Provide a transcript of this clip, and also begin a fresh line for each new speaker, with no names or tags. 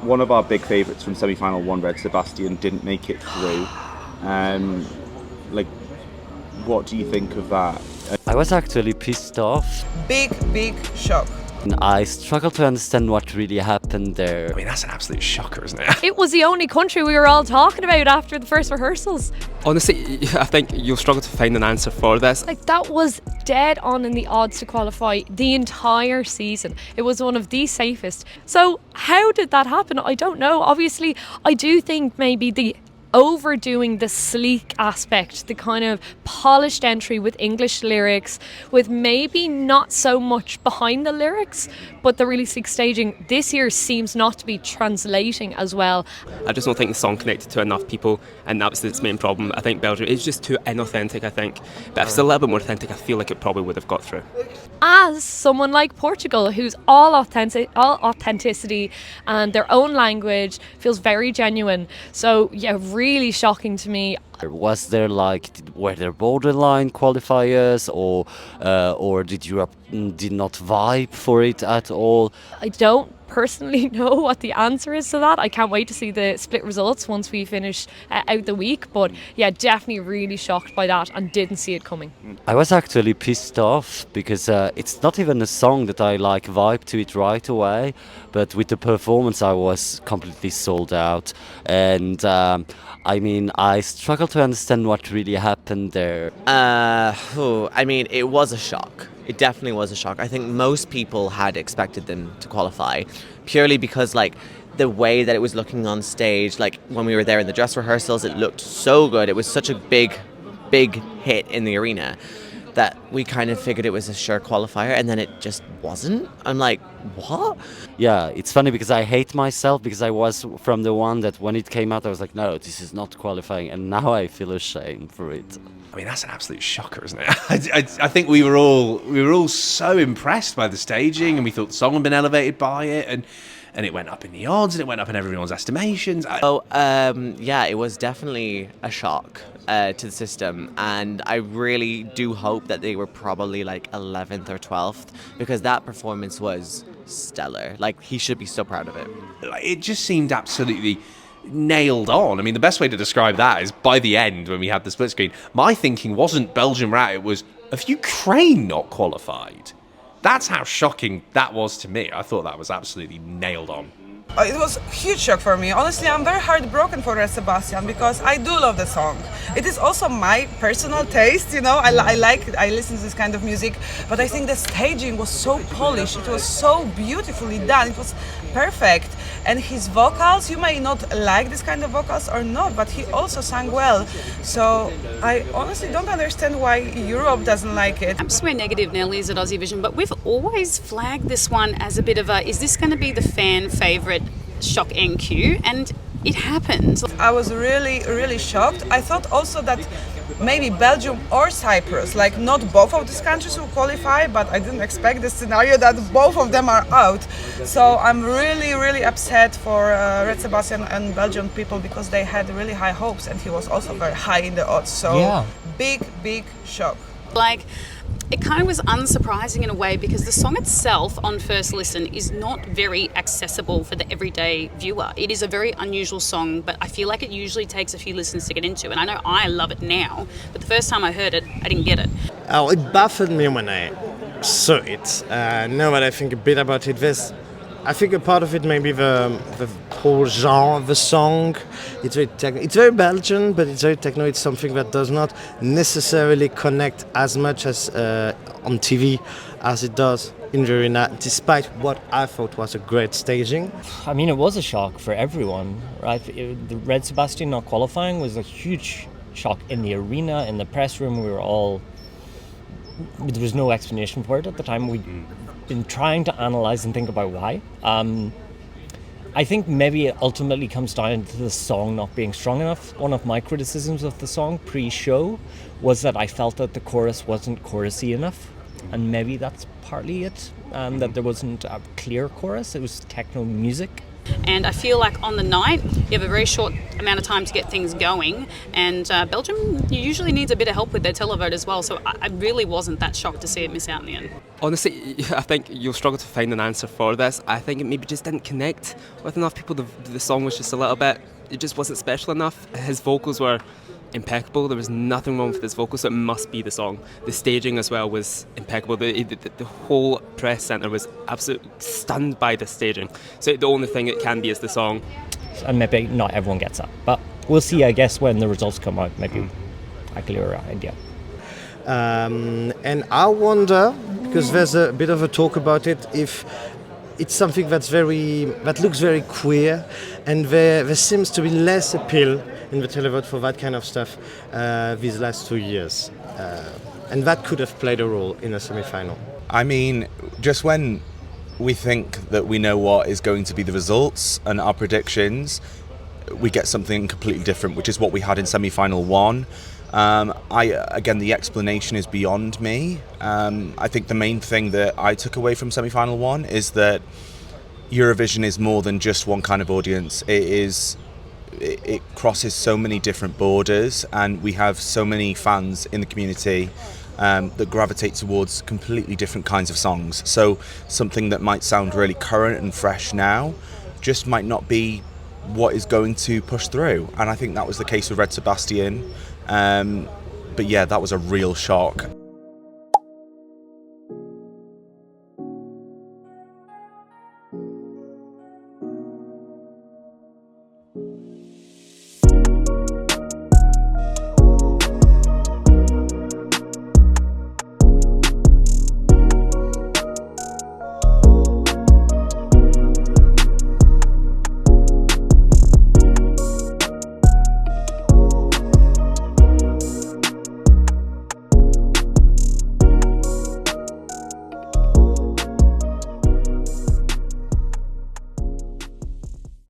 one of our big favourites from semi-final one, Red Sebastian, didn't make it through. Like, what do you think of that?
I was actually pissed off.
Big shock.
I struggle to understand what really happened there.
I mean, that's an absolute shocker, isn't it?
It was the only country we were all talking about after the first rehearsals.
Honestly, I think you'll struggle to find an answer for this.
Like, that was dead on in the odds to qualify the entire season. It was one of the safest. So how did that happen? I don't know. Obviously, I do think maybe the overdoing the sleek aspect, the kind of polished entry with English lyrics, with maybe not so much behind the lyrics, but the really sleek staging this year seems not to be translating as well.
I just don't think the song connected to enough people, and that was its main problem. I think Belgium is just too inauthentic, I think. But if it's a little bit more authentic, I feel like it probably would have got through.
As someone like Portugal, who's all authenticity and their own language, feels very genuine. So yeah, really shocking to me.
Were there borderline qualifiers, or did Europe did not vibe for it at all?
I don't personally know what the answer is to that. I can't wait to see the split results once we finish out the week. But yeah, definitely really shocked by that and didn't see it coming.
I was actually pissed off because it's not even a song that I like vibe to it right away, but with the performance I was completely sold out. And I mean, I struggle to understand what really happened there.
I mean, it was a shock. It definitely was a shock. I think most people had expected them to qualify purely because, like, the way that it was looking on stage, like when we were there in the dress rehearsals, it looked so good. It was such a big hit in the arena that we kind of figured it was a sure qualifier, and then it just wasn't. I'm like, what?
Yeah, it's funny because I hate myself because I was from the one that when it came out I was like, no, this is not qualifying, and now I feel ashamed for it.
I mean, that's an absolute shocker, isn't it? I think we were all so impressed by the staging, and we thought the song had been elevated by it, and it went up in the odds, and it went up in everyone's estimations.
Yeah, it was definitely a shock to the system, and I really do hope that they were probably like 11th or 12th, because that performance was stellar. Like, he should be so proud of it.
It just seemed absolutely nailed on. I mean, the best way to describe that is by the end, when we had the split screen, my thinking wasn't Belgium out, it was, have Ukraine not qualified? That's how shocking that was to me. I thought that was absolutely nailed on.
It was a huge shock for me. Honestly, I'm very heartbroken for Red Sebastian because I do love the song. It is also my personal taste, you know. I listen to this kind of music, but I think the staging was so polished. It was so beautifully done. It was perfect. And his vocals, you may not like this kind of vocals or not, but he also sang well. So I honestly don't understand why Europe doesn't like it.
Perhaps we're negative Nellies at Aussievision, but we've always flagged this one as a bit of a, is this going to be the fan favourite shock NQ? And it happened.
I was really shocked. I thought also that maybe Belgium or Cyprus, like not both of these countries will qualify, but I didn't expect the scenario that both of them are out. So I'm really upset for Red Sebastian and Belgian people because they had really high hopes, and he was also very high in the odds. So yeah. Big shock.
Like, it kind of was unsurprising in a way because the song itself on first listen is not very accessible for the everyday viewer. It is a very unusual song, but I feel like it usually takes a few listens to get into. And I know I love it now, but the first time I heard it, I didn't get it.
Oh, it baffled me when I saw it. Now that I think a bit about it, I think a part of it may be the whole genre of the song. It's very it's very Belgian, but it's very techno. It's something that does not necessarily connect as much as on TV as it does in the arena, despite what I thought was a great staging.
I mean, it was a shock for everyone, right? The Red Sebastian not qualifying was a huge shock in the arena, in the press room. There was no explanation for it at the time. We'd been trying to analyze and think about why. I think maybe it ultimately comes down to the song not being strong enough. One of my criticisms of the song pre-show was that I felt that the chorus wasn't chorusy enough, and maybe that's partly it, that there wasn't a clear chorus. It was techno music.
And I feel like on the night, you have a very short amount of time to get things going, and Belgium usually needs a bit of help with their televote as well, so I really wasn't that shocked to see it miss out in the end.
Honestly, I think you'll struggle to find an answer for this. I think it maybe just didn't connect with enough people. The song was just a little bit, it just wasn't special enough. His vocals were impeccable. There was nothing wrong with his vocals, so it must be the song. The staging as well was impeccable. The whole press centre was absolutely stunned by the staging. So the only thing it can be is the song.
And maybe not everyone gets that, but we'll see, I guess, when the results come out. Maybe a clearer idea.
And I wonder, because there's a bit of a talk about it, if it's something that looks very queer, and there seems to be less appeal in the televote for that kind of stuff these last 2 years, and that could have played a role in a semi-final.
I mean, just when we think that we know what is going to be the results and our predictions, we get something completely different, which is what we had in semi-final 1. Again, the explanation is beyond me. I think the main thing that I took away from semi-final 1 is that Eurovision is more than just one kind of audience. It crosses so many different borders, and we have so many fans in the community that gravitate towards completely different kinds of songs. So something that might sound really current and fresh now just might not be what is going to push through. And I think that was the case with Red Sebastian. But yeah, that was a real shock.